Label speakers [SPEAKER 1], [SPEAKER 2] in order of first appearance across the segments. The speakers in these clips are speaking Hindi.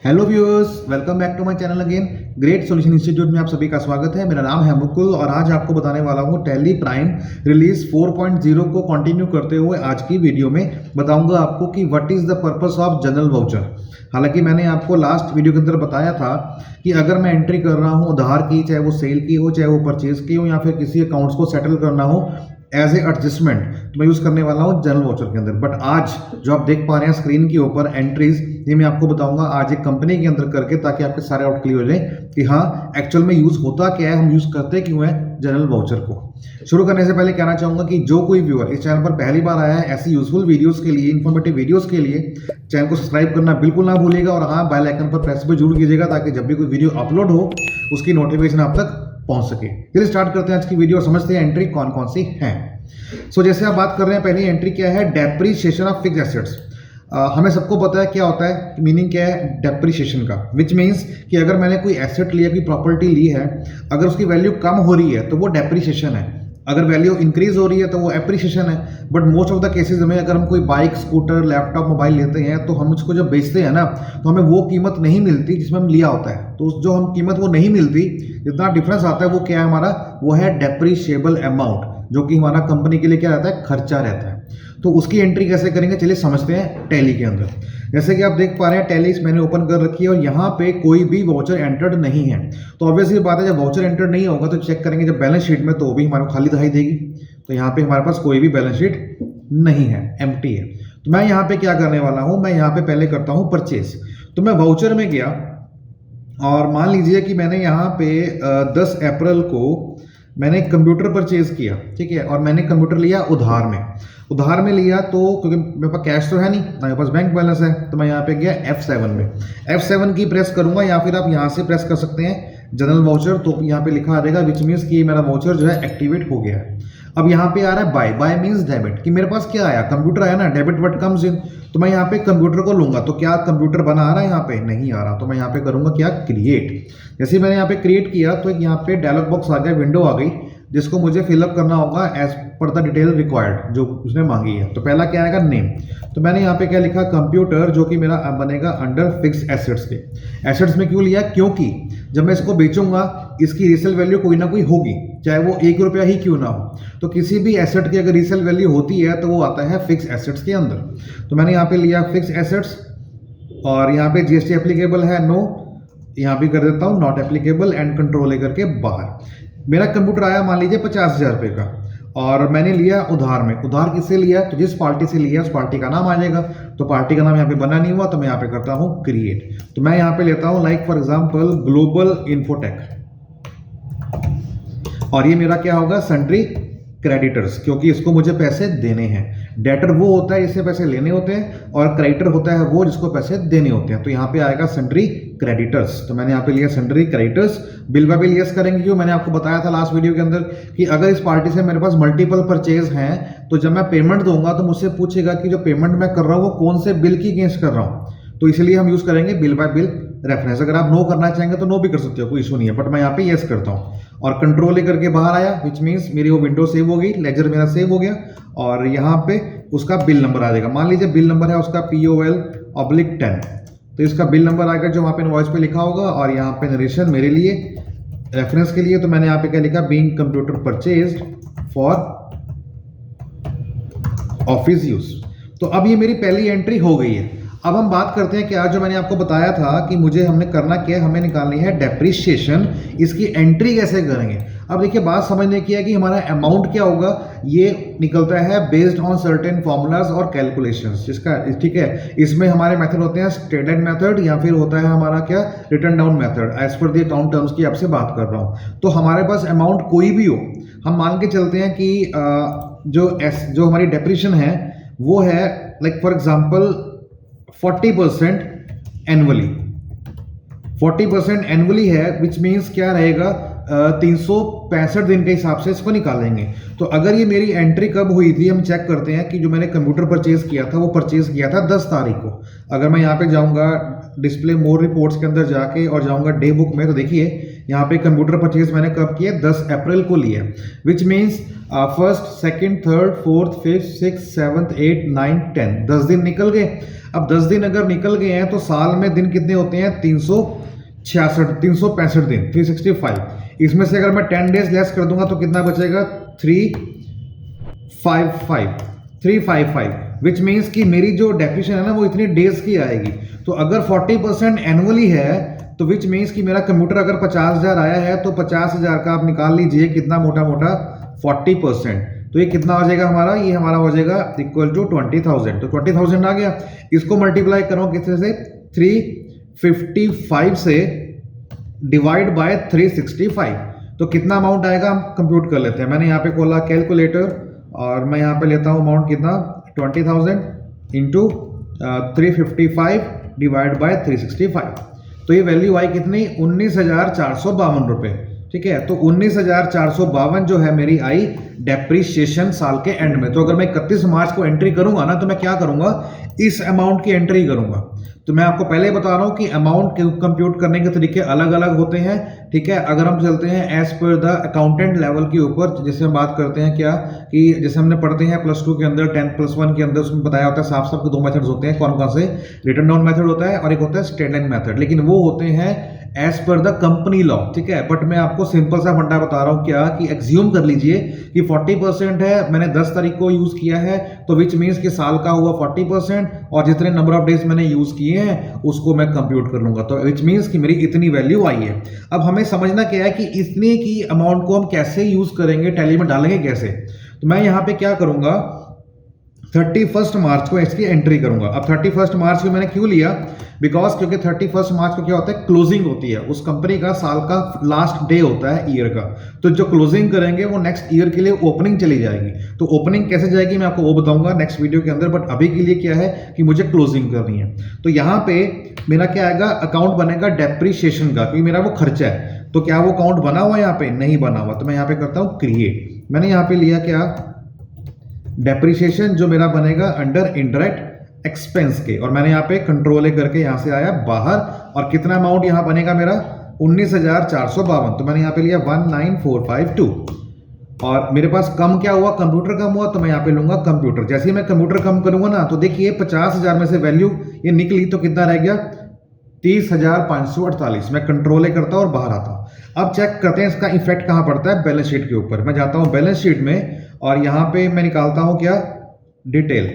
[SPEAKER 1] Hello viewers, welcome back to my channel again. Great solution institute में आप सभी का स्वागत है। मेरा नाम है मुकुल और आज आपको बताने वाला हूँ टैली प्राइम रिलीज 4.0 को कंटिन्यू करते हुए आज की वीडियो में बताऊंगा आपको कि what is the purpose of general voucher. हालांकि मैंने आपको लास्ट वीडियो के अंदर बताया था कि अगर मैं एंट्री कर रहा हूँ उधार की, चाहे वो सेल की हो, चाहे वो परचेज की हो, या फिर किसी अकाउंट्स को सेटल करना हो एज ए एडजस्टमेंट, तो मैं यूज़ करने वाला हूँ जनरल वाउचर के अंदर। बट आज जो आप देख पा रहे हैं स्क्रीन के ऊपर एंट्रीज, ये मैं आपको बताऊंगा आज एक कंपनी के अंदर करके, ताकि आपके सारे आउट क्लियर हो जाए कि हाँ एक्चुअल में यूज़ होता क्या है, हम यूज़ करते क्यों है जनरल वाउचर को। शुरू करने से पहले कहना चाहूँगा कि जो कोई व्यूअर इस चैनल पर पहली बार आया है ऐसी यूजफुल वीडियोज़ के लिए, इन्फॉर्मेटिव वीडियोज़ के लिए चैनल को सब्सक्राइब करना बिल्कुल ना भूलिएगा और हाँ बेल आइकन पर प्रेस भी जरूर कीजिएगा ताकि जब भी कोई वीडियो अपलोड हो उसकी नोटिफिकेशन आप तक पहुँच सके। चलिए स्टार्ट करते हैं आज की वीडियो और समझते हैं एंट्री कौन कौन सी हैं। जैसे आप बात कर रहे हैं, पहली एंट्री क्या है, डेप्रीशिएशन ऑफ फिक्स्ड एसेट्स। हमें सबको पता है क्या होता है, मीनिंग क्या है डेप्रीशिएशन का, विच मीन्स कि अगर मैंने कोई एसेट लिया, कोई प्रॉपर्टी ली है, अगर उसकी वैल्यू कम हो रही है तो वो डेप्रीशिएशन है, अगर वैल्यू इंक्रीज हो रही है तो वो एप्रिशिएशन है। But most of the cases में अगर हम कोई बाइक, स्कूटर, लैपटॉप, मोबाइल लेते हैं तो हम उसको जब बेचते हैं ना, तो हमें वो कीमत नहीं मिलती जिसमें हम लिया होता है। तो जो हम कीमत वो नहीं मिलती, जितना डिफरेंस आता है वो क्या है हमारा, वो है डेप्रीशिएबल अमाउंट, जो कि हमारा कंपनी के लिए क्या रहता है, खर्चा रहता है। तो उसकी एंट्री कैसे करेंगे, चलिए समझते हैं टैली के अंदर। जैसे कि आप देख पा रहे हैं टैली मैंने ओपन कर रखी है और यहाँ पे कोई भी वाउचर एंटर्ड नहीं है। तो ऑब्वियसली बात है, जब वाउचर एंटर्ड नहीं होगा तो चेक करेंगे जब बैलेंस शीट में, तो वो भी हमारे को खाली दिखाई देगी। तो यहाँ पे हमारे पास कोई भी बैलेंस शीट नहीं है, एम्प्टी है। तो मैं यहाँ पे क्या करने वाला हूँ, मैं यहाँ पे पहले करता हूँ परचेज। तो मैं वाउचर में गया और मान लीजिए कि मैंने यहाँ पे 10 अप्रैल को मैंने कंप्यूटर परचेज किया, ठीक है, और मैंने कंप्यूटर लिया उधार में लिया। तो क्योंकि मेरे पास कैश तो है नहीं, मेरे पास बैंक बैलेंस है, तो मैं यहाँ पे गया F7 में, F7 की प्रेस करूंगा या फिर आप यहाँ से प्रेस कर सकते हैं जनरल वाउचर। तो यहाँ पे लिखा आ जाएगा विच मीन्स कि मेरा वाउचर जो है एक्टिवेट हो गया है। अब यहाँ पे आ रहा है बाय मीन्स डेबिट, कि मेरे पास क्या आया, कंप्यूटर आया ना, डेबिट व्हाट कम्स इन। तो मैं यहाँ पे कंप्यूटर को लूंगा, तो क्या कंप्यूटर बना आ रहा है, यहाँ पे नहीं आ रहा। तो मैं यहाँ पे करूंगा क्या, क्रिएट। जैसे मैंने यहाँ पे क्रिएट किया तो यहाँ पे डायलॉग बॉक्स आ गया, विंडो आ गई, जिसको मुझे फिलअप करना होगा as per the detail required जो उसने मांगी है। तो पहला क्या आएगा, नेम। तो मैंने यहाँ पे क्या लिखा, कंप्यूटर, जो कि मेरा बनेगा अंडर फिक्स्ड एसेट्स के। एसेट्स में क्यों लिया, क्योंकि जब मैं इसको बेचूंगा इसकी रीसेल वैल्यू कोई ना कोई होगी, चाहे वो 1 रुपया ही क्यों ना हो। तो किसी भी एसेट की अगर रीसेल वैल्यू होती है तो वो आता है फिक्स एसेट्स के अंदर। तो मैंने यहाँ पे लिया फिक्स एसेट्स और यहाँ पे जीएसटी एप्लीकेबल है, नो, यहाँ भी कर देता हूँ नॉट एप्लीकेबल, एंड कंट्रोल लेकर के बाहर। मेरा कंप्यूटर आया मान लीजिए 50,000 रुपये का और मैंने लिया उधार में। उधार किससे लिया, तो जिस पार्टी से लिया उस पार्टी का नाम आ जाएगा। तो पार्टी का नाम यहाँ पे बना नहीं हुआ, तो मैं यहाँ पे करता हूँ क्रिएट। तो मैं यहाँ पे लेता हूँ like for example global infotech, और ये मेरा क्या होगा, सन्ड्री क्रेडिटर्स, क्योंकि इसको मुझे पैसे देने हैं। डेटर वो होता है जिससे पैसे लेने होते हैं और क्रेडिटर होता है वो जिसको पैसे देने होते हैं। तो यहाँ पे आएगा सन्ड्री क्रेडिटर्स। तो मैंने यहाँ पे लिया sundry creditors. Bill bye bill yes करेंगे, क्यों, मैंने आपको बताया था लास्ट वीडियो के अंदर कि अगर इस पार्टी से मेरे पास मल्टीपल परचेज हैं तो जब मैं पेमेंट दूंगा तो मुझसे पूछेगा कि जो पेमेंट मैं कर रहा हूँ वो कौन से बिल की अगेंस्ट कर रहा हूँ। तो इसलिए हम यूज करेंगे बिल बाय बिल रेफरेंस। अगर आप नो करना चाहेंगे तो नो भी कर सकते हो, कोई इशू नहीं है, बट मैं यहाँ पे यस करता हूँ। और कंट्रोल लेकर के बाहर आया, विच मीन्स मेरी वो विंडो सेव हो गई, लेजर मेरा सेव हो गया और यहाँ पे उसका बिल नंबर आ जाएगा। मान लीजिए बिल नंबर है उसका POL/10, तो इसका बिल नंबर आएगा जो वहाँ पे इनवॉइस पे लिखा होगा। और यहाँ पे नरेशन मेरे लिए रेफरेंस के लिए, तो मैंने यहाँ पे क्या लिखा, being computer purchased for office use. तो अब ये मेरी पहली एंट्री हो गई है। अब हम बात करते हैं क्या, जो मैंने आपको बताया था कि मुझे हमने करना क्या है, हमें निकालनी है डेप्रीशिएशन। इसकी एंट्री कैसे करेंगे, अब देखिए बात समझने की है कि हमारा अमाउंट क्या होगा, ये निकलता है बेस्ड ऑन सर्टेन फॉर्मूलाज और कैलकुलेशंस, जिसका ठीक है। इसमें हमारे मेथड होते हैं स्टैंडर्ड मेथड या फिर होता है हमारा क्या, written down method, as per the account terms की आपसे बात कर रहा हूँ। तो हमारे पास अमाउंट कोई भी हो, हम मान के चलते हैं कि जो हमारी डेप्रीशिएशन है वो है like for example 40% annually, 40% annually है, विच मीन्स क्या रहेगा, 365 दिन के हिसाब से इसको निकालेंगे। तो अगर ये मेरी एंट्री कब हुई थी, हम चेक करते हैं कि जो मैंने कंप्यूटर परचेज किया था वो परचेज किया था 10 तारीख को। अगर मैं यहाँ पे जाऊँगा डिस्प्ले मोर रिपोर्ट्स के अंदर जाके और जाऊँगा डे बुक में, तो देखिए यहाँ पे कंप्यूटर परचेज मैंने कब किया, 10 अप्रैल को लिया, which means 1st, 2nd, 3rd, 4th, 5th, 6th, 7th, 8th, 9th, 10th, 10 दिन निकल गए। अब 10 दिन अगर निकल गए हैं तो साल में दिन कितने होते हैं? 365 दिन, 365। इसमें से अगर मैं 10 डेज लेस कर दूंगा तो कितना बचेगा? 355, विच मीन्स कि मेरी जो डेप्रिसिएशन है ना वो इतनी डेज की आएगी। तो अगर 40% एनुअली है तो विच मीन्स कि मेरा कंप्यूटर अगर 50,000 आया है तो 50,000 का आप निकाल लीजिए कितना मोटा मोटा 40%। तो ये कितना हो जाएगा हमारा? ये हमारा हो जाएगा इक्वल टू 20,000। तो 20,000 आ गया। इसको मल्टीप्लाई करो कितने से? 355 से डिवाइड बाय 365। तो कितना अमाउंट आएगा हम कंप्यूट कर लेते हैं। मैंने यहाँ पे खोला कैलकुलेटर और मैं यहाँ पे लेता हूँ अमाउंट कितना? 20,000 इंटू 355 डिवाइड बाय 365। तो ये वैल्यू आई कितनी? 19,452 रुपये। ठीक है, तो 19,452 जो है मेरी आई डेप्रीशिएशन साल के एंड में। तो अगर मैं 31 मार्च को एंट्री करूंगा ना तो मैं क्या करूंगा? इस अमाउंट की एंट्री करूंगा। तो मैं आपको पहले बता रहा हूं कि अमाउंट कंप्यूट करने के तरीके अलग अलग होते हैं। ठीक है, अगर हम चलते हैं as per the accountant level के ऊपर, जैसे हम बात करते हैं क्या कि जैसे हमने पढ़ते हैं +2 के अंदर 10+1 के अंदर उसमें बताया होता है साफ साफ के 2 मेथड्स होते हैं। कौन कौन से? रिटन डाउन मेथड होता है और एक होता है स्ट्रेट लाइन मेथड, लेकिन वो होते हैं as per the company law. ठीक है, बट मैं आपको सिंपल सा फंडा बता रहा हूं क्या कि एग्ज्यूम कर लीजिए कि 40% है, मैंने 10 तारीख को यूज किया है तो विच मीन्स कि साल का हुआ 40% और जितने नंबर ऑफ डेज मैंने यूज किए हैं उसको मैं कंप्यूट कर लूंगा। तो विच मीन्स कि मेरी इतनी वैल्यू आई है। अब हमें समझना क्या है कि इतने की अमाउंट को हम कैसे यूज करेंगे, टैली में डालेंगे कैसे। तो मैं यहां पे क्या करूंगा? 31 मार्च को इसकी एंट्री करूंगा। अब 31 मार्च को मैंने क्यों लिया? बिकॉज क्योंकि 31 मार्च को क्या होता है? क्लोजिंग होती है उस कंपनी का, साल का लास्ट डे होता है ईयर का। तो जो क्लोजिंग करेंगे वो नेक्स्ट ईयर के लिए ओपनिंग चली जाएगी। तो ओपनिंग कैसे जाएगी मैं आपको वो बताऊंगा नेक्स्ट वीडियो के अंदर, बट अभी के लिए क्या है कि मुझे क्लोजिंग करनी है। तो यहाँ पे मेरा क्या आएगा? अकाउंट बनेगा डेप्रीशिएशन का, क्योंकि मेरा वो खर्चा है। तो क्या वो अकाउंट बना हुआ है? यहाँ पे नहीं बना हुआ। तो मैं यहाँ पे करता हूँ क्रिएट। मैंने यहाँ पे लिया क्या? डेप्रीशिएशन, जो मेरा बनेगा अंडर इनडायरेक्ट एक्सपेंस के, और मैंने यहाँ पे कंट्रोल ए करके यहाँ से आया बाहर। और कितना अमाउंट यहाँ बनेगा मेरा? 19,452। तो मैंने यहाँ पे लिया 19,452 और मेरे पास कम क्या हुआ? कंप्यूटर कम हुआ। तो मैं यहाँ पे लूंगा कंप्यूटर। जैसे ही मैं कंप्यूटर कम करूंगा ना तो देखिए 50,000 में से वैल्यू ये निकली तो कितना रह गया? 30,548। मैं कंट्रोल ए करता हूँ और बाहर आता हूँ। अब चेक करते हैं इसका इफेक्ट कहाँ पड़ता है? बैलेंस शीट के ऊपर। मैं जाता हूँ बैलेंस शीट में और यहाँ पे मैं निकालता हूँ क्या? डिटेल।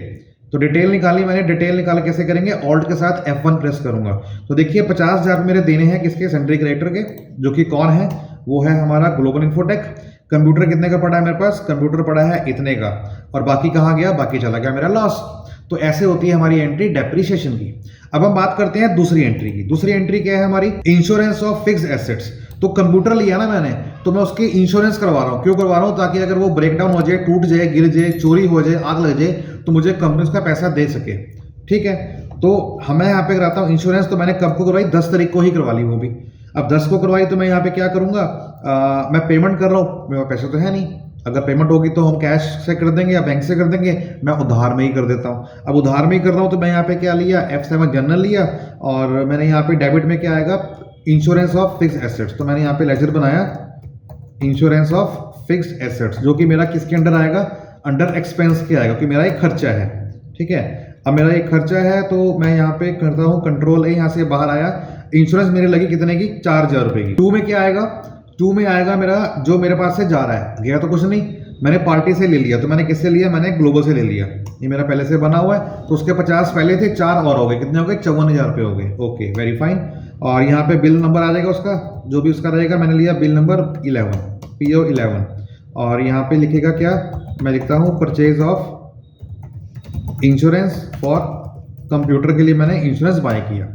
[SPEAKER 1] तो डिटेल निकाली मैंने। डिटेल निकाल कैसे करेंगे? ऑल्ट के साथ F1 प्रेस करूंगा। तो देखिए 50,000 मेरे देने हैं किसके? सेंट्री क्रिएटर के, जो कि कौन है? वो है हमारा ग्लोबल इन्फोटेक। कंप्यूटर कितने का पड़ा है मेरे पास? कंप्यूटर पड़ा है इतने का, और बाकी कहाँ गया? बाकी चला गया मेरा लॉस। तो ऐसे होती है हमारी एंट्री डेप्रीशिएशन की। अब हम बात करते हैं दूसरी एंट्री की। दूसरी एंट्री क्या है हमारी? Insurance of fixed assets. तो कंप्यूटर लिया ना मैंने, तो मैं उसकी इंश्योरेंस करवा रहा हूँ। क्यों करवा रहा हूँ? ताकि अगर वो ब्रेकडाउन हो जाए, टूट जाए, गिर जाए, चोरी हो जाए, आग लग जाए, तो मुझे कंपनी उसका पैसा दे सके। ठीक है, तो हमें यहाँ पे कराता हूँ इंश्योरेंस। तो मैंने कब को करवाई? 10 तारीख को ही करवा ली वो भी। अब 10 को करवाई तो मैं यहाँ पे क्या करूंगा? मैं पेमेंट कर रहा हूँ, मेरे पैसे तो है नहीं। अगर पेमेंट होगी तो हम कैश से कर देंगे या बैंक से कर देंगे। मैं उधार में ही कर देता हूँ। अब उधार में ही कर रहा हूँ तो मैं यहाँ पे क्या लिया? F7 जनरल लिया और मैंने यहाँ पे डेबिट में क्या आएगा? Insurance of fixed assets. तो मैंने यहाँ पे लेजर बनाया इंश्योरेंस ऑफ फिक्स्ड एसेट्स, जो कि मेरा किसके अंडर आएगा? अंडर एक्सपेंस के आएगा, क्योंकि मेरा एक खर्चा है। ठीक है, अब मेरा एक खर्चा है तो मैं यहाँ पे करता हूँ कंट्रोल ए, यहाँ से बाहर आया। इंश्योरेंस मेरे लगी कितने की? 4,000 रुपए की। 2 में क्या आएगा? 2 में आएगा मेरा जो मेरे पास से जा रहा है, गया तो कुछ नहीं, मैंने पार्टी से ले लिया। तो मैंने किससे लिया? मैंने ग्लोबल से ले लिया। ये मेरा पहले से बना हुआ है। तो उसके 50 पहले थे, 4 और हो गए। कितने हो गए? 54,000 रुपये हो गए। Okay, very fine. और यहाँ पे बिल नंबर आ जाएगा उसका, जो भी उसका रहेगा। मैंने लिया बिल नंबर 11, PO 11। और यहाँ पे लिखेगा क्या? मैं लिखता हूँ purchase of insurance for computer के लिए मैंने इंश्योरेंस बाय किया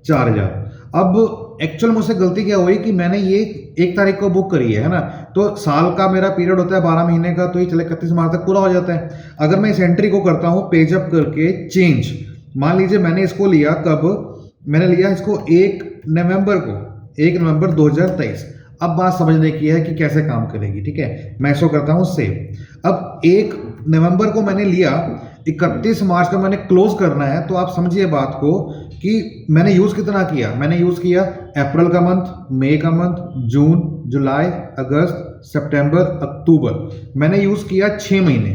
[SPEAKER 1] 4,000। अब एक्चुअल मुझसे गलती क्या हुई कि मैंने ये 1 तारीख को बुक करी है ना, तो साल का मेरा पीरियड होता है 12 महीने का, तो ये चले 31 मार्च तक पूरा हो जाता है। अगर मैं इस एंट्री को करता हूँ पेज अप करके चेंज, मान लीजिए मैंने इसको लिया कब? मैंने लिया इसको 1 नवंबर को, 1 नवंबर 2023। अब बात समझने की है कि कैसे काम करेगी। ठीक है, मैं इसको करता हूँ सेव। अब 1 नवंबर को मैंने लिया, 31 मार्च को मैंने क्लोज करना है। तो आप समझिए बात को कि मैंने यूज कितना किया? मैंने यूज किया अप्रैल का मंथ, मई का मंथ, जून, जुलाई, अगस्त, सितंबर, अक्टूबर। मैंने यूज किया 6 महीने।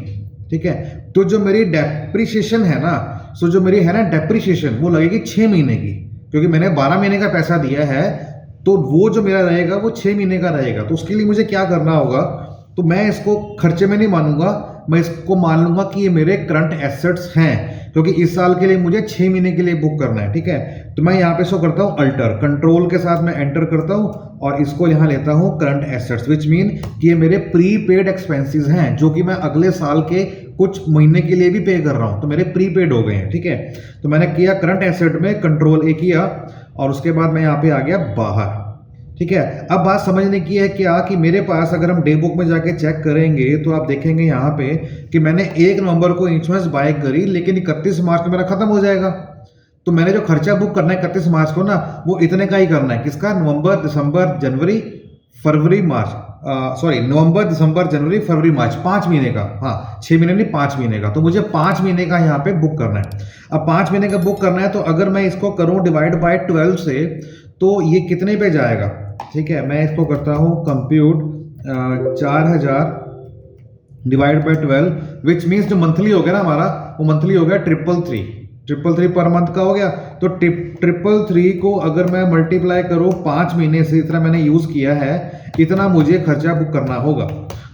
[SPEAKER 1] ठीक है, तो जो मेरी डेप्रीशिएशन है ना सो जो मेरी है ना डेप्रिसिएशन वो लगेगी 6 महीने की, क्योंकि मैंने 12 महीने का पैसा दिया है, तो वो जो मेरा रहेगा वो 6 महीने का रहेगा। तो उसके लिए मुझे क्या करना होगा, तो मैं इसको खर्चे में नहीं मानूंगा, मैं इसको मान लूंगा कि ये मेरे करंट एसेट्स हैं, क्योंकि इस साल के लिए मुझे 6 महीने के लिए बुक करना है। ठीक है, तो मैं यहाँ पे इसको करता हूँ अल्टर, कंट्रोल के साथ मैं एंटर करता हूँ और इसको यहाँ लेता हूँ करंट एसेट्स, विच मीन कि ये मेरे प्री पेड एक्सपेंसेस हैं, जो कि मैं अगले साल के कुछ महीने के लिए भी पे कर रहा हूँ, तो मेरे प्री पेड हो गए हैं। ठीक है, तो मैंने किया करंट एसेट में कंट्रोल ए किया और उसके बाद मैं यहाँ पे आ गया बाहर। ठीक है, अब बात समझने की है क्या कि मेरे पास अगर हम डे बुक में जाके चेक करेंगे तो आप देखेंगे यहाँ पे कि मैंने 1 नवंबर को इंश्योरेंस बाय करी, लेकिन 31 मार्च को मेरा खत्म हो जाएगा। तो मैंने जो खर्चा बुक करना है 31 मार्च को ना, वो इतने का ही करना है। किसका? नवंबर, दिसंबर, जनवरी, फरवरी, मार्च, नवंबर, दिसंबर, जनवरी, फरवरी, मार्च, 5 महीने का। हाँ, 6 महीने नहीं, 5 महीने का। तो मुझे 5 महीने का यहाँ पे बुक करना है। अब 5 महीने का बुक करना है, तो अगर मैं इसको करूँ डिवाइड बाय 12 से, तो ये कितने पे जाएगा? ठीक है, मैं इसको करता हूँ compute 4000 divide by 12, which means जो मंथली हो गया ना हमारा, वो मंथली हो गया 333 पर मंथ का हो गया। तो 333 को अगर मैं मल्टीप्लाई करूँ 5 महीने से, इतना मैंने यूज किया है, इतना मुझे खर्चा बुक करना होगा।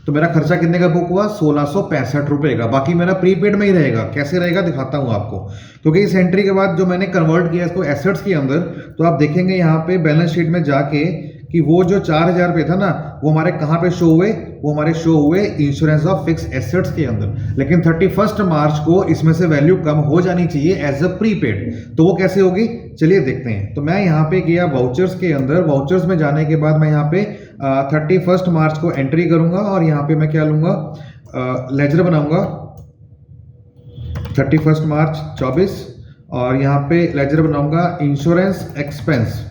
[SPEAKER 1] तो मेरा खर्चा कितने का बुक हुआ? 1665 रुपए का। बाकी मेरा प्रीपेड में ही रहेगा। कैसे रहेगा दिखाता हूँ आपको, क्योंकि इस एंट्री के बाद जो मैंने कन्वर्ट किया इसको एसेट्स के अंदर, तो आप देखेंगे यहाँ पे बैलेंस शीट में जाके कि वो जो 4000 रुपये था ना, वो हमारे कहाँ पे शो हुए? वो हमारे शो हुए इंश्योरेंस ऑफ फिक्स एसेट्स के अंदर। लेकिन 31 मार्च को इसमें से वैल्यू कम हो जानी चाहिए एज अ प्रीपेड। तो वो कैसे होगी, चलिए देखते हैं। तो मैं यहाँ पे गया वाउचर्स के अंदर, वाउचर्स में जाने के बाद मैं यहाँ पे 31 मार्च को एंट्री करूंगा और यहाँ पे मैं क्या लूंगा, लेजर बनाऊंगा 31 मार्च 24, और यहाँ पे लेजर बनाऊंगा इंश्योरेंस एक्सपेंस,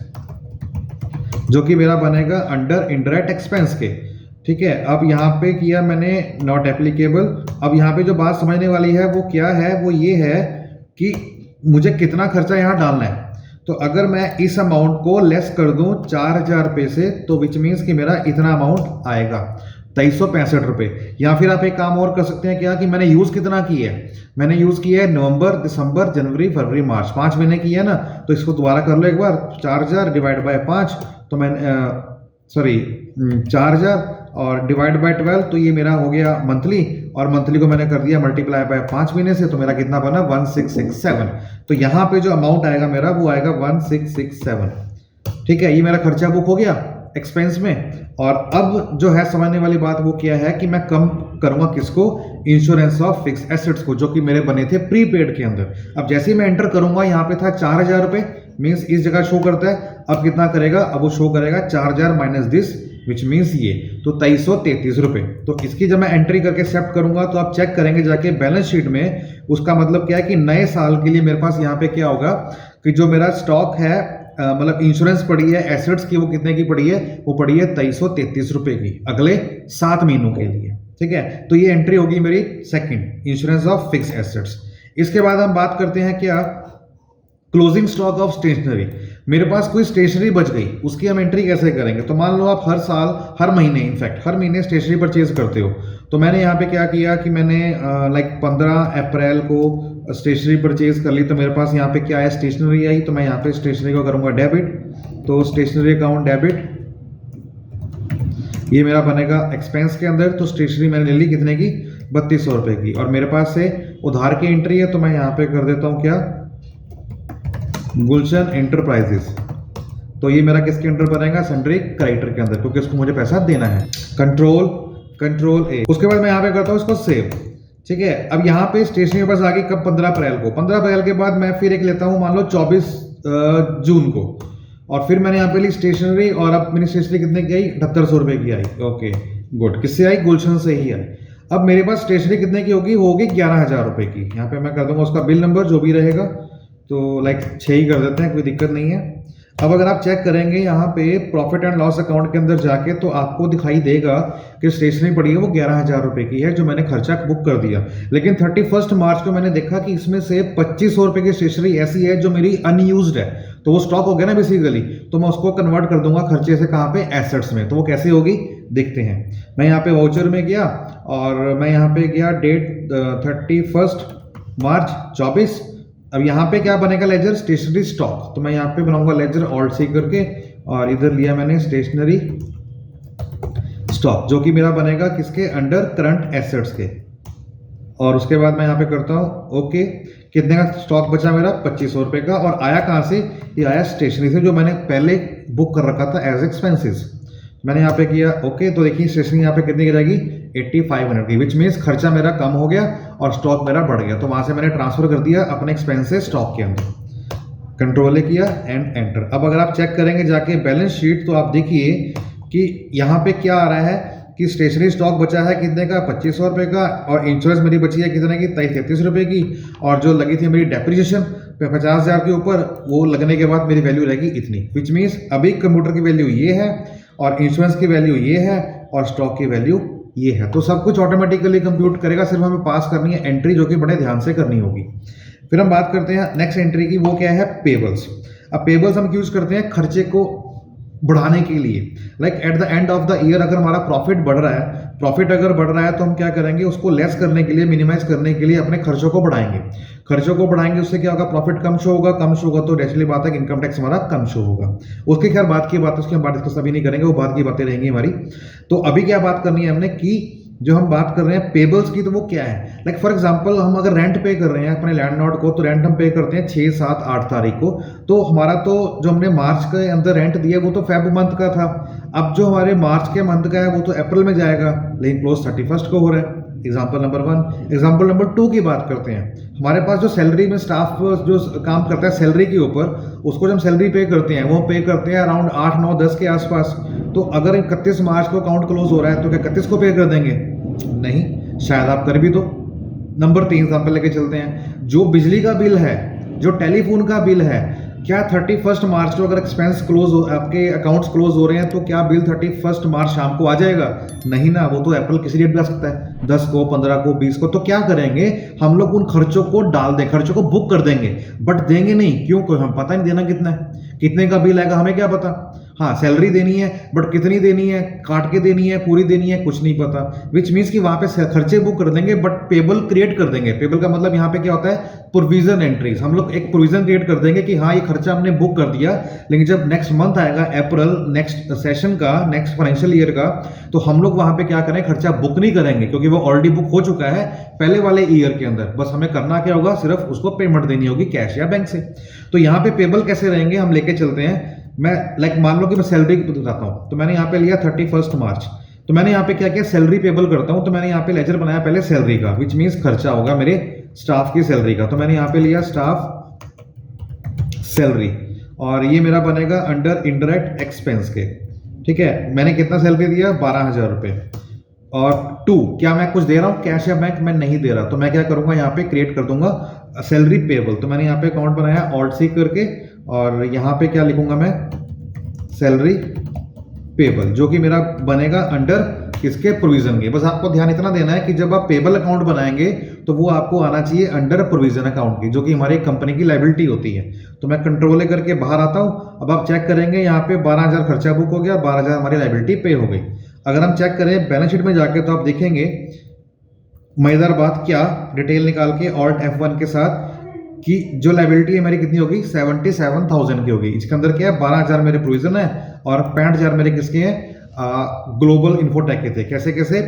[SPEAKER 1] जो कि मेरा बनेगा अंडर इनडायरेक्ट एक्सपेंस के। ठीक है, अब यहाँ पे किया मैंने नॉट एप्लीकेबल। अब यहाँ पे जो बात समझने वाली है वो क्या है, वो ये है कि मुझे कितना खर्चा यहाँ डालना है। तो अगर मैं इस अमाउंट को लेस कर दूं 4000 रुपये से, तो विच मीन्स कि मेरा इतना अमाउंट आएगा 2365 रुपये। या फिर आप एक काम और कर सकते हैं क्या, कि मैंने यूज़ कितना किया है, मैंने यूज़ किया है नवंबर, दिसंबर, जनवरी, फरवरी, मार्च, 5 महीने किया है ना। तो इसको दोबारा कर लो एक बार, 4000 डिवाइड बाय 5, तो मैंने 4000 और डिवाइड बाय 12, तो ये मेरा हो गया मंथली, और मंथली को मैंने कर दिया मल्टीप्लाई बाय 5 महीने से, तो मेरा कितना बना 1667। तो यहाँ पे जो अमाउंट आएगा मेरा वो आएगा 1667। ठीक है, ये मेरा खर्चा बुक हो गया एक्सपेंस में। और अब जो है समझने वाली बात वो क्या है कि मैं कम करूंगा किसको, इंश्योरेंस ऑफ फिक्स एसेट्स को, जो कि मेरे बने थे प्रीपेड के अंदर। अब जैसे ही मैं एंटर करूंगा, यहाँ पे था 4000 रुपये, मीन्स इस जगह शो करता है। अब कितना करेगा, अब वो शो करेगा 4000 माइनस दिस, विच मीन्स ये, तो 2333 रुपये। तो इसकी जब मैं एंट्री करके एक्सेप्ट करूंगा, तो आप चेक करेंगे जाके बैलेंस शीट में, उसका मतलब क्या है कि नए साल के लिए मेरे पास यहाँ पे क्या होगा कि जो मेरा स्टॉक है, मतलब इंश्योरेंस पड़ी है एसेट्स की, वो कितने की पड़ी है, वो पड़ी है 2333 रुपये की अगले 7 महीनों के लिए। ठीक है, तो ये एंट्री होगी मेरी second, insurance of fix assets. इसके बाद हम बात करते हैं क्या, क्लोजिंग स्टॉक ऑफ स्टेशनरी। मेरे पास कोई स्टेशनरी बच गई, उसकी हम एंट्री कैसे करेंगे। तो मान लो आप हर साल, हर महीने, इनफैक्ट हर महीने स्टेशनरी परचेज करते हो। तो मैंने यहाँ पे क्या किया कि मैंने 15 अप्रैल को स्टेशनरी परचेज कर ली। तो मेरे पास यहाँ पे क्या है, स्टेशनरी आई। तो मैं यहाँ पे स्टेशनरी को करूँगा डेबिट, तो स्टेशनरी अकाउंट डेबिट, ये मेरा बनेगा एक्सपेंस के अंदर। तो स्टेशनरी मैंने ले ली कितने की, 3200 रुपये की। और मेरे पास से उधार की एंट्री है, तो मैं यहाँ पे कर देता हूँ क्या, गुलशन एंटरप्राइजेस। तो ये मेरा किसके अंडर बनेगा, सन्ड्री क्रेडिटर के अंदर, क्योंकि उसको मुझे पैसा देना है। कंट्रोल ए। उसके बाद मैं यहाँ पे करता हूँ इसको सेव। ठीक है, अब यहाँ पे स्टेशनरी के पास आ गई कब, 15 अप्रैल को। 15 अप्रैल के बाद मैं फिर एक लेता हूँ मान लो 24 जून को, और फिर मैंने यहाँ पे ली स्टेशनरी, और अब मेरी स्टेशनरी कितने की आई, 7800 रुपये की आई। ओके गुड, किससे आई, गुलशन से ही आई। अब मेरे पास स्टेशनरी कितने की होगी, 11,000 रुपये की। यहाँ पे मैं कर दूंगा उसका बिल नंबर जो भी रहेगा, तो लाइक 6 ही कर देते हैं, कोई दिक्कत नहीं है। अब अगर आप चेक करेंगे यहाँ पे प्रॉफिट एंड लॉस अकाउंट के अंदर जाके, तो आपको दिखाई देगा कि स्टेशनरी पड़ी है वो 11,000 रुपये की है, जो मैंने खर्चा बुक कर दिया। लेकिन 31 मार्च को मैंने देखा कि इसमें से 2500 रुपये की स्टेशनरी ऐसी है जो मेरी अनयूज्ड है, तो वो स्टॉक हो गया ना बेसिकली। तो मैं उसको कन्वर्ट कर दूंगा खर्चे से कहाँ पे, एसेट्स में। तो वो कैसे होगी देखते हैं। मैं यहाँ पे वाउचर में गया, और मैं यहाँ पे गया डेट 31 मार्च 24, अब यहाँ पे क्या बनेगा लेजर, स्टेशनरी स्टॉक। तो मैं यहाँ पे बनाऊंगा लेजर ऑल्ट सी करके, और इधर लिया मैंने स्टेशनरी स्टॉक, जो कि मेरा बनेगा किसके अंडर, करंट एसेट्स के। और उसके बाद मैं यहाँ पे करता हूँ ओके। कितने का स्टॉक बचा मेरा, 2500 रुपये का। और आया कहाँ से, ये आया स्टेशनरी से, जो मैंने पहले बुक कर रखा था एज एक्सपेंसेस। मैंने यहाँ पे किया ओके। तो देखिए स्टेशनरी यहाँ पे कितनी की जाएगी, 8500 की, विच मीन्स खर्चा मेरा कम हो गया और स्टॉक मेरा बढ़ गया। तो वहाँ से मैंने ट्रांसफर कर दिया अपने एक्सपेंसेस स्टॉक के अंदर, कंट्रोल किया एंड एंटर। अब अगर आप चेक करेंगे जाके बैलेंस शीट, तो आप देखिए कि यहाँ पे क्या आ रहा है कि स्टेशनरी स्टॉक बचा है कितने का, 2500 रुपये का, और इंश्योरेंस मेरी बची है कितने की, 33 रुपये की, और जो लगी थी मेरी डेप्रिसिएशन 50,000 के ऊपर, वो लगने के बाद मेरी वैल्यू रहेगी इतनी। विच मीन्स अभी कंप्यूटर की वैल्यू ये है, और इंश्योरेंस की वैल्यू ये है, और स्टॉक की वैल्यू ये है। तो सब कुछ ऑटोमेटिकली कंप्यूट करेगा, सिर्फ हमें पास करनी है एंट्री, जो कि बड़े ध्यान से करनी होगी। फिर हम बात करते हैं नेक्स्ट एंट्री की, वो क्या है, पेबल्स। अब पेबल्स हम यूज करते हैं खर्चे को बढ़ाने के लिए। Like at the end of the year अगर हमारा प्रॉफिट बढ़ रहा है, प्रॉफिट अगर बढ़ रहा है तो हम क्या करेंगे, उसको लेस करने के लिए, मिनिमाइज करने के लिए अपने खर्चों को बढ़ाएंगे। खर्चों को बढ़ाएंगे, उससे क्या होगा, प्रॉफिट कम शो होगा, कम शो होगा तो नेचुरली बात है कि इनकम टैक्स हमारा कम शो होगा। उसकी खैर बात की बात, उसकी हम बात डिस्कस अभी नहीं करेंगे, वो बात की बातें रहेंगी हमारी। तो अभी क्या बात करनी है हमने कि जो हम बात कर रहे हैं पेबल्स की, तो वो क्या है। लाइक फॉर एग्जांपल हम अगर रेंट पे कर रहे हैं अपने लैंडलॉर्ड को, तो रेंट हम पे करते हैं 6, 7, 8 तारीख को। तो हमारा तो जो हमने मार्च के अंदर रेंट दिया वो तो फेब मंथ का था। अब जो हमारे मार्च के मंथ का है वो तो अप्रैल में जाएगा, लेकिन क्लोज 31 को हो रहा है। Example number 1। एग्जाम्पल नंबर 2 की बात करते हैं। हमारे पास जो सैलरी में स्टाफ जो काम करता है सैलरी के ऊपर, उसको जब हम सैलरी पे करते हैं, वो पे करते हैं अराउंड 8, 9, 10 के आसपास। तो अगर 31 मार्च को अकाउंट क्लोज हो रहा है तो क्या 31 को पे कर देंगे, नहीं, शायद आप कर भी दो। नंबर 3 एग्जाम्पल लेके चलते हैं। जो बिजली का बिल है, जो टेलीफोन का बिल है, क्या 31 मार्च को अगर एक्सपेंस क्लोज हो, आपके अकाउंट्स क्लोज हो रहे हैं, तो क्या बिल 31 मार्च शाम को आ जाएगा, नहीं ना, वो तो अप्रैल किसी डेट भी आ सकता है, 10 को, 15 को, 20 को। तो क्या करेंगे हम लोग, उन खर्चों को डाल दें, खर्चों को बुक कर देंगे, बट देंगे नहीं। क्यों, कोई हम पता नहीं देना कितना है, कितने का बिल आएगा हमें क्या पता। हाँ सैलरी देनी है, बट कितनी देनी है, काट के देनी है, पूरी देनी है, कुछ नहीं पता। विच मीन्स कि वहां पे खर्चे बुक कर देंगे, बट पेबल क्रिएट कर देंगे। पेबल का मतलब यहाँ पे क्या होता है, प्रोविजन एंट्रीज। हम लोग एक प्रोविजन क्रिएट कर देंगे कि हाँ ये खर्चा हमने बुक कर दिया, लेकिन जब नेक्स्ट मंथ आएगा अप्रैल, नेक्स्ट सेशन का, नेक्स्ट फाइनेंशियल ईयर का, तो हम लोग वहां पे क्या करें, खर्चा बुक नहीं करेंगे, क्योंकि वो ऑलरेडी बुक हो चुका है पहले वाले ईयर के अंदर। बस हमें करना क्या होगा, सिर्फ उसको पेमेंट देनी होगी कैश या बैंक से। तो यहाँ पे पेबल कैसे रहेंगे हम लेके चलते हैं। मैं मान लो कि मैं सैलरी बताता हूँ, तो मैंने यहाँ पे लिया 31 मार्च। तो मैंने यहाँ पे क्या किया, सैलरी पेबल करता हूँ। तो मैंने यहाँ पे लेजर बनाया पहले सैलरी का, विच मीन्स खर्चा होगा मेरे स्टाफ की सैलरी का। तो मैंने यहाँ पे लिया स्टाफ सैलरी, और ये मेरा बनेगा अंडर इनडायरेक्ट एक्सपेंस के। ठीक है, मैंने कितना सैलरी दिया, 12,000 रुपये। और 2, क्या मैं कुछ दे रहा हूँ कैश या बैंक, मैं नहीं दे रहा। तो मैं क्या करूँगा, यहाँ पे क्रिएट कर दूंगा सैलरी पेबल। तो मैंने यहाँ पे अकाउंट बनाया ऑल्ट सी करके, और यहाँ पे क्या लिखूंगा मैं, सैलरी पेबल, जो कि मेरा बनेगा अंडर किसके, प्रोविजन के। बस आपको ध्यान इतना देना है कि जब आप पेबल अकाउंट बनाएंगे तो वो आपको आना चाहिए अंडर प्रोविजन अकाउंट की, जो कि हमारी कंपनी की लायबिलिटी होती है। तो मैं कंट्रोल करके बाहर आता हूँ। अब आप चेक करेंगे यहाँ पे 12,000 खर्चा बुक हो गया, 12,000 हमारी लायबिलिटी पे हो गई। अगर हम चेक करें बैलेंस शीट में जाके, तो आप देखेंगे मजेदार बात क्या, डिटेल निकाल के ऑल्ट F1 के साथ, कि जो लायबिलिटी है मेरी कितनी होगी, 77,000 की होगी। इसके अंदर क्या है, 12,000 मेरे प्रोविजन है, और 65,000 मेरे किसके हैं, ग्लोबल इन्फोटेक के थे। कैसे कैसे,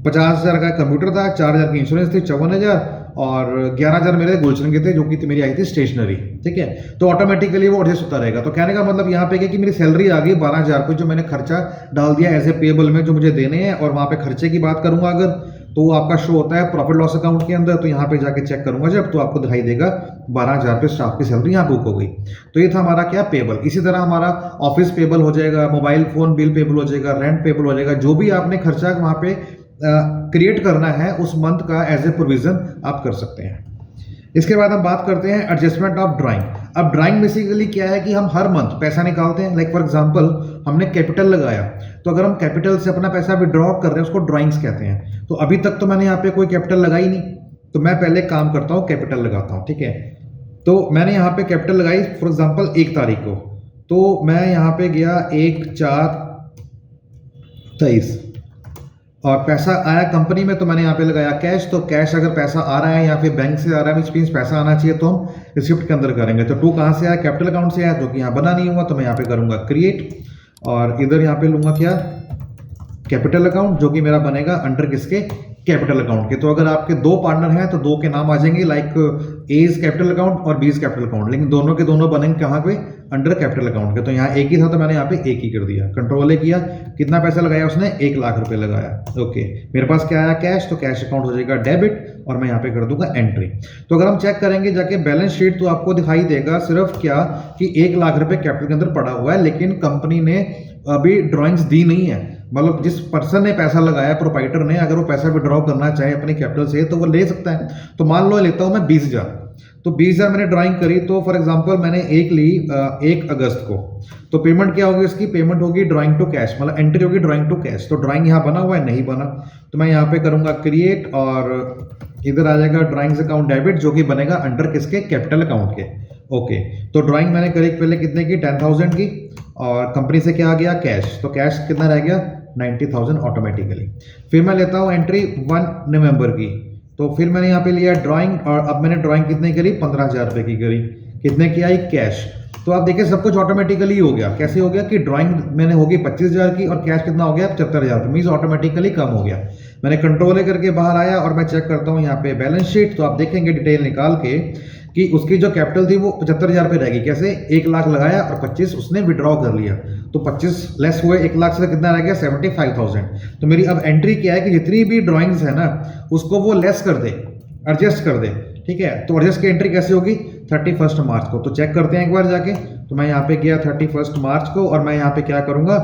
[SPEAKER 1] 50,000 का कंप्यूटर था, 4,000 की इंश्योरेंस थी, 54,000, और 11,000 मेरे गुलशन के थे, जो कि मेरी आई थी स्टेशनरी। ठीक है, तो ऑटोमेटिकली वो एडजस्ट होता रहेगा। तो कहने का मतलब यहाँ पे क्या कि मेरी सैलरी आ गई 12,000 को, जो मैंने खर्चा डाल दिया एज ए पेबल में, जो मुझे देने हैं। और वहाँ पे खर्चे की बात करूंगा अगर, तो वो आपका शो होता है प्रॉफिट लॉस अकाउंट के अंदर। तो यहाँ पे जाके चेक करूंगा जब, तो आपको दिखाई देगा 12,000 पे स्टाफ की सैलरी यहाँ बुक हो गई। तो ये था हमारा क्या, पेबल। इसी तरह हमारा ऑफिस पेबल हो जाएगा, मोबाइल फोन बिल पेबल हो जाएगा, रेंट पेबल हो जाएगा। जो भी आपने खर्चा वहाँ पे क्रिएट करना है उस मंथ का एज ए प्रोविजन आप कर सकते हैं। इसके बाद हम बात करते हैं एडजस्टमेंट ऑफ ड्राइंग। अब ड्राइंग बेसिकली क्या है कि हम हर मंथ पैसा निकालते हैं। लाइक फॉर एग्जांपल हमने कैपिटल लगाया, तो अगर हम कैपिटल से अपना पैसा विड्रॉ कर रहे हैं, उसको ड्राइंग्स कहते हैं। तो अभी तक तो मैंने यहाँ पे कोई कैपिटल लगाई नहीं, तो मैं पहले काम करता हूँ, कैपिटल लगाता हूँ। ठीक है, तो मैंने यहाँ पे कैपिटल लगाई फॉर एग्जाम्पल 1 तारीख को। तो मैं यहाँ पे गया 1/4/23। और पैसा आया कंपनी में तो मैंने यहाँ पे लगाया कैश। तो कैश अगर पैसा आ रहा है या फिर बैंक से आ रहा है विच मीन्स पैसा आना चाहिए, तो हम रिसिप्ट के अंदर करेंगे। तो टू कहाँ से आया? कैपिटल अकाउंट से आया, जो कि यहाँ बना नहीं हुआ, तो मैं यहाँ पे करूँगा क्रिएट और इधर यहाँ पे लूँगा क्या? कैपिटल अकाउंट, जो कि मेरा बनेगा अंडर किसके? कैपिटल अकाउंट के। तो अगर आपके दो पार्टनर हैं तो दो के नाम आ जाएंगे, like a is capital account और बी इज कैपिटल अकाउंट, लेकिन दोनों के दोनों बनेंगे कहाँ पे? अंडर कैपिटल अकाउंट के। तो यहाँ एक ही था तो मैंने यहाँ पे एक ही कर दिया, कंट्रोल ए किया। कितना पैसा लगाया उसने? 1 लाख रुपए लगाया। ओके, मेरे पास क्या आया? कैश। तो कैश अकाउंट हो जाएगा डेबिट और मैं यहाँ पे कर दूंगा एंट्री। तो अगर हम चेक करेंगे जाके बैलेंस शीट, तो आपको दिखाई देगा सिर्फ क्या कि 1 लाख रुपए कैपिटल के अंदर पड़ा हुआ है, लेकिन कंपनी ने अभी ड्रॉइंग्स दी नहीं है। मतलब जिस पर्सन ने पैसा लगाया, प्रोपाइटर ने, अगर वो पैसा विड्रॉ करना चाहे अपने कैपिटल से तो वो ले सकता है। तो मान लो लेता हूँ मैं 20,000, तो 20,000 मैंने ड्राइंग करी। तो फॉर एग्जांपल मैंने एक ली 1 अगस्त को, तो पेमेंट क्या होगी इसकी? पेमेंट होगी ड्राइंग टू कैश, मतलब एंट्री होगी ड्राइंग टू कैश। तो ड्राइंग यहाँ बना हुआ है? नहीं बना। तो मैं यहाँ पे करूँगा क्रिएट और इधर आ जाएगा ड्राइंग्स अकाउंट डेबिट, जो कि बनेगा अंडर किसके? कैपिटल अकाउंट के। ओके, तो ड्राइंग मैंने करी पहले कितने की? 10,000 की, और कंपनी से क्या आ गया? कैश। तो कैश कितना रह गया? 90,000 ऑटोमेटिकली। फिर मैं लेता हूँ एंट्री 1 नवंबर की, तो फिर मैंने यहाँ पे लिया ड्राइंग, और अब मैंने ड्राइंग कितने करी? 15,000 रुपये की करी। कितने की आई? कैश। तो आप देखिए सब कुछ ऑटोमेटिकली हो गया। कैसे हो गया कि ड्राइंग मैंने होगी 25,000 की और कैश कितना हो गया? 75,000, मीन्स ऑटोमेटिकली कम हो गया। मैंने कंट्रोल करके बाहर आया और मैं चेक करता हूँ यहाँ पे बैलेंस शीट, तो आप देखेंगे डिटेल निकाल के कि उसकी जो कैपिटल थी वो 75,000 रुपये रहेगी। कैसे? 1 लाख लगाया और 25 उसने विड्रॉ कर लिया, तो 25 लेस हुए 1 लाख से कितना रह गया? 75,000। तो मेरी अब एंट्री क्या है कि जितनी भी ड्राइंग्स है ना उसको वो लेस कर दे, एडजस्ट कर दे। ठीक है, तो एडजस्ट की एंट्री कैसे होगी? 31 मार्च को। तो चेक करते हैं एक बार जाके। तो मैं यहाँ पे गया 31 मार्च को और मैं यहाँ पे क्या करूँगा?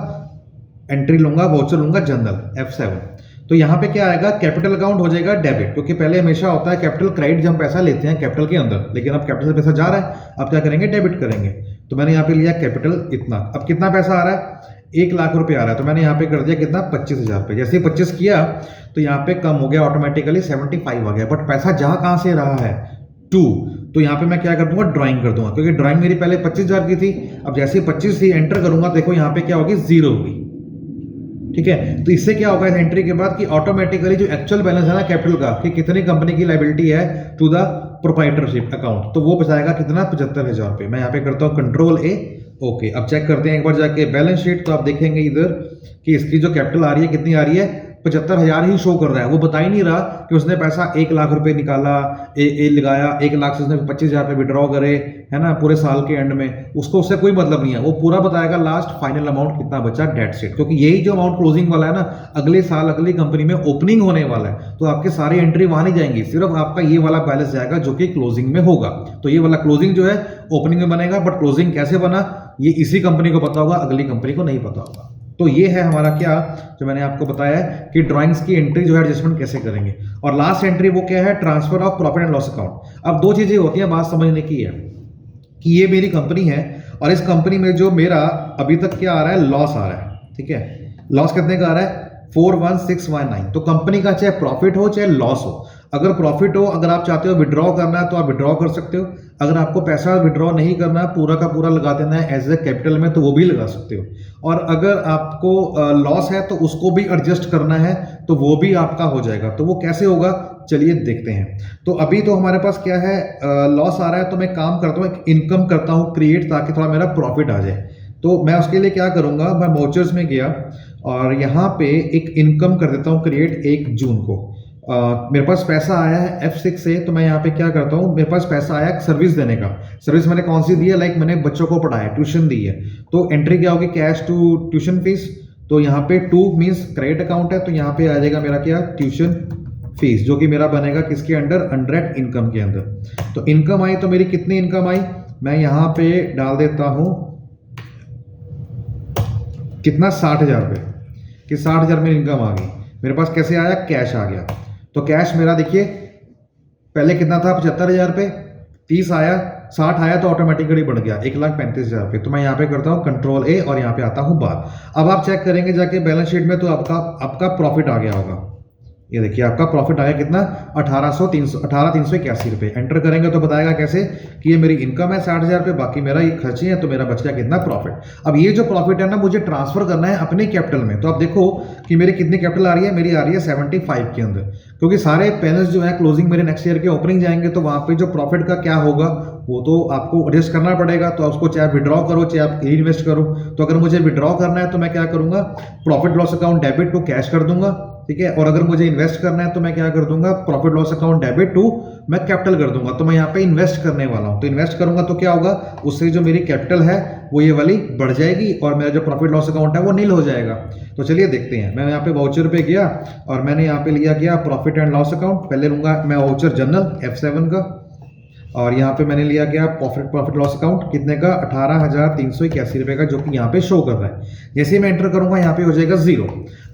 [SPEAKER 1] एंट्री लूंगा, वाउचर लूंगा जनरल F7। तो यहाँ पे क्या आएगा? कैपिटल अकाउंट हो जाएगा डेबिट, क्योंकि पहले हमेशा होता है कैपिटल क्रेडिट जब हम पैसा लेते हैं कैपिटल के अंदर, लेकिन अब कैपिटल से पैसा जा रहा है, अब क्या करेंगे? डेबिट करेंगे। तो मैंने यहाँ पे लिया कैपिटल इतना। अब कितना पैसा आ रहा है? 1 लाख रुपये आ रहा है, तो मैंने यहाँ पे कर दिया कितना? 25,000 रुपये। जैसे ही 25 किया तो यहाँ पे कम हो गया ऑटोमेटिकली, 75 आ गया। बट पैसा जहाँ कहाँ से रहा है? 2। तो यहाँ पे मैं क्या कर दूंगा? ड्राइंग कर दूंगा, क्योंकि ड्राइंग मेरी पहले 25,000 की थी। अब जैसे ही 25 थी एंटर करूंगा, देखो यहाँ पे क्या होगी? 0 होगी। ठीक है, तो इससे क्या होगा इस एंट्री के बाद कि ऑटोमेटिकली जो एक्चुअल बैलेंस है ना कैपिटल का, कि कितनी कंपनी की लायबिलिटी है टू द प्रोप्राइटरशिप अकाउंट, तो वो बचाएगा कितना? 75,000 रुपये। मैं यहाँ पे करता हूँ कंट्रोल ए। ओके, अब चेक करते हैं एक बार जाके बैलेंस शीट। तो आप देखेंगे इधर कि इसकी जो कैपिटल आ रही है कितनी आ रही है? 75,000 ही शो कर रहा है। वो बता ही नहीं रहा कि उसने पैसा 1 लाख रुपए निकाला, लगाया 1 लाख से उसने 25,000 रुपये विड्रॉ करे, है ना, पूरे साल के एंड में। उसको उससे कोई मतलब नहीं है, वो पूरा बताएगा लास्ट फाइनल अमाउंट कितना बचा, डेट शीट। क्योंकि यही जो अमाउंट क्लोजिंग वाला है ना, अगले साल अगली कंपनी में ओपनिंग होने वाला है, तो आपके सारी एंट्री वहां नहीं जाएंगी, सिर्फ आपका ये वाला बैलेंस जाएगा जो कि क्लोजिंग में होगा। तो ये वाला क्लोजिंग जो है ओपनिंग में बनेगा, बट क्लोजिंग कैसे बना ये इसी कंपनी को पता होगा, अगली कंपनी को नहीं पता होगा। तो ये है हमारा क्या, जो मैंने आपको बताया है कि ड्राइंग्स की एंट्री जो है एडजस्टमेंट कैसे करेंगे। और लास्ट एंट्री वो क्या है? Transfer of profit and loss account. अब दो चीजें होती हैं, बात समझने की है कि ये मेरी कंपनी है और इस कंपनी में जो मेरा अभी तक क्या आ रहा है? लॉस आ रहा है। ठीक है, लॉस कितने का आ रहा है? 41619। तो कंपनी का चाहे प्रॉफिट हो चाहे लॉस हो, अगर प्रॉफिट हो, अगर आप चाहते हो विड्रॉ करना है तो आप विड्रॉ कर सकते हो। अगर आपको पैसा विड्रॉ नहीं करना है, पूरा का पूरा लगा देना है एज ए कैपिटल में, तो वो भी लगा सकते हो। और अगर आपको लॉस है तो उसको भी एडजस्ट करना है तो वो भी आपका हो जाएगा। तो वो कैसे होगा चलिए देखते हैं। तो अभी तो हमारे पास क्या है? लॉस आ रहा है, तो मैं काम करता हूँ, एक इनकम करता हूँ क्रिएट, ताकि थोड़ा मेरा प्रॉफिट आ जाए। तो मैं उसके लिए क्या करूँगा? मैं वाउचर्स में गया और यहाँ पे एक इनकम कर देता हूँ क्रिएट 1 जून को। मेरे पास पैसा आया है F6 से, तो मैं यहाँ पे क्या करता हूँ? मेरे पास पैसा आया सर्विस देने का। सर्विस मैंने कौन सी दी है? लाइक मैंने बच्चों को पढ़ाया, ट्यूशन दी है। तो एंट्री क्या होगी? Cash to tuition fees. तो यहाँ पे 2 मीन्स क्रेडिट अकाउंट है, तो यहाँ पे आ जाएगा मेरा क्या? ट्यूशन फीस, जो कि मेरा बनेगा किसके अंडर? अंडर इनकम के अंदर। तो इनकम आई, तो मेरी कितनी इनकम आई? मैं यहाँ पे डाल देता हूँ कितना? 60,000 रुपये कि 60,000 मेरी इनकम आ गई। मेरे पास कैसे आया? कैश आ गया। तो कैश मेरा देखिए पहले कितना था? 75,000 रुपये, 30 आया, 60 आया, तो ऑटोमेटिकली बढ़ गया 1,35,000 रुपये। तो मैं यहाँ पे करता हूँ कंट्रोल ए और यहाँ पे आता हूँ बाहर। अब आप चेक करेंगे जाके बैलेंस शीट में, तो आपका प्रॉफिट आ गया होगा। ये देखिए आपका प्रॉफिट आया कितना 18,381 रुपये। एंटर करेंगे तो बताएगा कैसे कि ये मेरी इनकम है 60,000 रुपये, बाकी मेरा ये खर्चे हैं, तो मेरा बच गया कितना प्रॉफिट। अब ये जो प्रॉफिट है ना मुझे ट्रांसफर करना है अपने कैपिटल में। तो आप देखो कि मेरी कितनी कैपिटल आ रही है, मेरी आ रही है 75 के अंदर, क्योंकि सारे पैनल्स जो है क्लोजिंग मेरे नेक्स्ट ईयर के ओपनिंग जाएंगे, तो वहाँ पे जो प्रॉफिट का क्या होगा वो तो आपको एडजस्ट करना पड़ेगा। तो उसको चाहे आप विड्रॉ करो चाहे आप इन्वेस्ट करो। तो अगर मुझे विड्रॉ करना है तो मैं क्या करूंगा, profit loss account debit to cash कर दूंगा, ठीक है। और अगर मुझे इन्वेस्ट करना है तो मैं क्या कर दूंगा, profit loss account debit to मैं कैपिटल कर दूंगा। तो मैं यहाँ पे इन्वेस्ट करने वाला हूँ, तो इन्वेस्ट करूंगा तो क्या होगा, उससे जो मेरी कैपिटल है वो ये वाली बढ़ जाएगी और मेरा जो प्रॉफिट लॉस अकाउंट है वो नील हो जाएगा। तो चलिए देखते हैं। मैं यहाँ पे वाउचर पे गया और मैंने यहाँ पे लिया गया प्रॉफिट एंड लॉस अकाउंट। पहले लूंगा मैं वाउचर जनरल F7 का, और यहाँ पे मैंने लिया गया प्रॉफिट लॉस अकाउंट कितने का, 18,381 रुपये का, जो कि यहाँ पे शो कर रहा है। जैसे ही मैं एंटर करूंगा यहाँ पे हो जाएगा 0।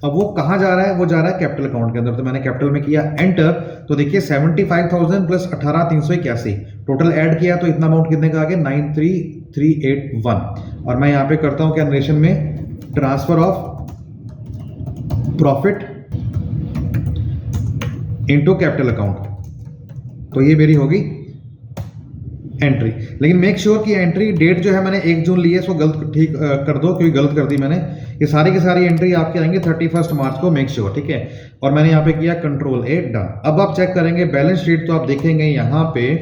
[SPEAKER 1] अब वो कहाँ जा रहा है, वो जा रहा है कैपिटल अकाउंट के अंदर। तो मैंने कैपिटल में किया एंटर, तो देखिए 75,000 प्लस 18,381 टोटल ऐड किया, तो इतना अमाउंट कितने का आ गया, 93,381। और मैं यहाँ पे करता हूँ क्या नरेशन में, transfer of profit into capital account. तो ये मेरी होगी एंट्री। लेकिन मेक श्योर कि एंट्री डेट जो है मैंने 1 जून ली है इसको गलत ठीक कर दो, क्योंकि गलत कर दी मैंने। ये सारी की सारी एंट्री आपके आएंगे 31 मार्च को, मेक श्योर, ठीक है। और मैंने यहाँ पे किया कंट्रोल A डन। अब आप चेक करेंगे बैलेंस शीट, तो आप देखेंगे यहाँ पे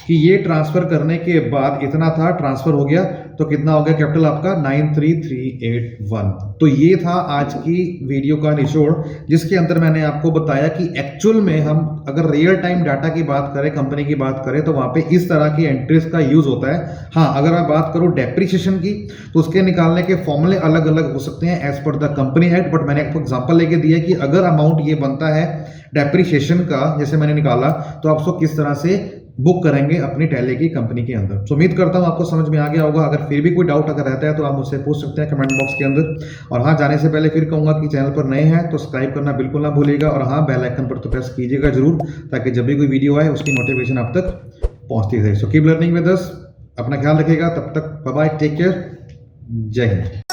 [SPEAKER 1] कि ये ट्रांसफर करने के बाद इतना था, ट्रांसफर हो गया, तो कितना हो गया कैपिटल आपका 93,381। तो ये था आज की वीडियो का निचोड़, जिसके अंदर मैंने आपको बताया कि एक्चुअल में हम अगर रियल टाइम डाटा की बात करें, कंपनी की बात करें, तो वहां पे इस तरह की एंट्रीज का यूज होता है। हाँ, अगर मैं बात करूं डेप्रिसिएशन की, तो उसके निकालने के फॉर्मूले अलग अलग हो सकते हैं as per the company act, but मैंने आपको एग्जांपल लेके दिया कि अगर अमाउंट ये बनता है डेप्रिसिएशन का, जैसे मैंने निकाला, तो आप उसको किस तरह से बुक करेंगे अपनी टैली की कंपनी के अंदर। तो उम्मीद करता हूं आपको समझ में आ गया होगा। अगर फिर भी कोई डाउट अगर रहता है तो आप मुझसे पूछ सकते हैं कमेंट बॉक्स के अंदर। और हाँ, जाने से पहले फिर कहूंगा कि चैनल पर नए हैं तो सब्सक्राइब करना बिल्कुल ना भूलिएगा, और हाँ, बेल आइकन पर तो प्रेस कीजिएगा जरूर, ताकि जब भी कोई वीडियो आए उसकी नोटिफिकेशन आप तक पहुंचती रहे। So keep learning with us, अपना ख्याल रखिएगा, तब तक बाय बाय, टेक केयर, जय हिंद।